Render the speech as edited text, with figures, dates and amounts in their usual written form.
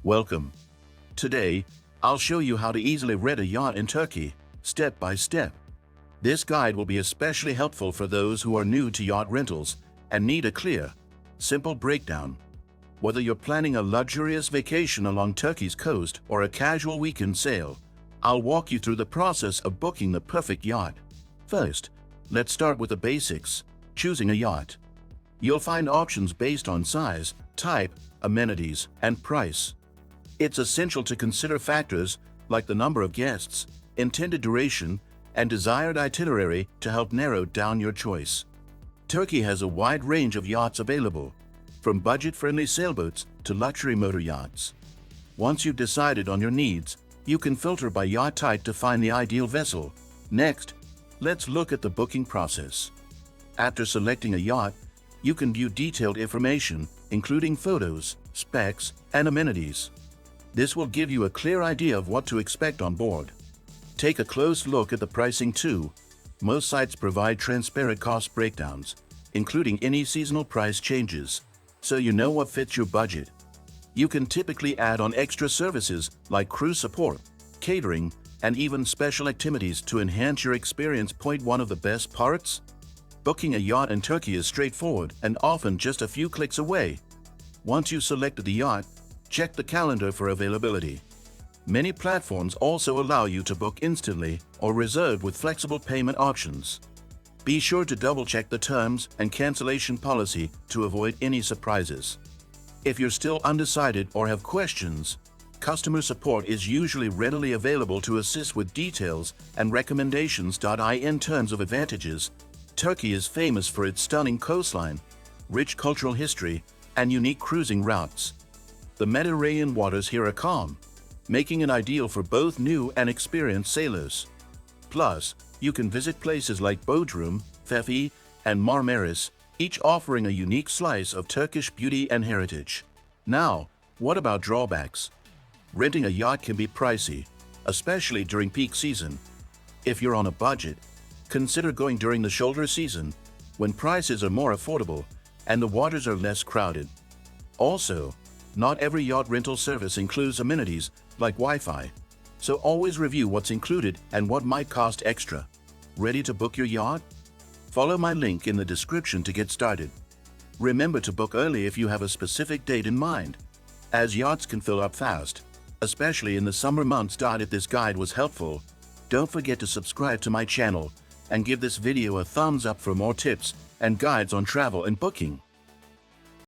Welcome. Today, I'll show you how to easily rent a yacht in Turkey, step by step. This guide will be especially helpful for those who are new to yacht rentals and need a clear, simple breakdown. Whether you're planning a luxurious vacation along Turkey's coast or a casual weekend sail, I'll walk you through the process of booking the perfect yacht. First, let's start with the basics, choosing a yacht. You'll find options based on size, type, amenities, and price. It's essential to consider factors like the number of guests, intended duration, and desired itinerary to help narrow down your choice. Turkey has a wide range of yachts available, from budget-friendly sailboats to luxury motor yachts. Once you've decided on your needs, you can filter by yacht type to find the ideal vessel. Next, let's look at the booking process. After selecting a yacht, you can view detailed information, including photos, specs, and amenities. This will give you a clear idea of what to expect on board. Take a close look at the pricing too. Most sites provide transparent cost breakdowns, including any seasonal price changes, so you know what fits your budget. You can typically add on extra services like crew support, catering, and even special activities to enhance your experience. One of the best parts? Booking a yacht in Turkey is straightforward and often just a few clicks away. Once you've selected the yacht, check the calendar for availability. Many platforms also allow you to book instantly or reserve with flexible payment options. Be sure to double-check the terms and cancellation policy to avoid any surprises. If you're still undecided or have questions, customer support is usually readily available to assist with details and recommendations. In terms of advantages, Turkey is famous for its stunning coastline, rich cultural history, and unique cruising routes. The Mediterranean waters here are calm, making it ideal for both new and experienced sailors. Plus, you can visit places like Bodrum, Fethi, and Marmaris, each offering a unique slice of Turkish beauty and heritage. Now, what about drawbacks? Renting a yacht can be pricey, especially during peak season. If you're on a budget, consider going during the shoulder season, when prices are more affordable and the waters are less crowded. Also, not every yacht rental service includes amenities like Wi-Fi, so always review what's included and what might cost extra. Ready to book your yacht? Follow my link in the description to get started. Remember to book early if you have a specific date in mind, as yachts can fill up fast, especially in the summer months. If this guide was helpful, don't forget to subscribe to my channel and give this video a thumbs up for more tips and guides on travel and booking.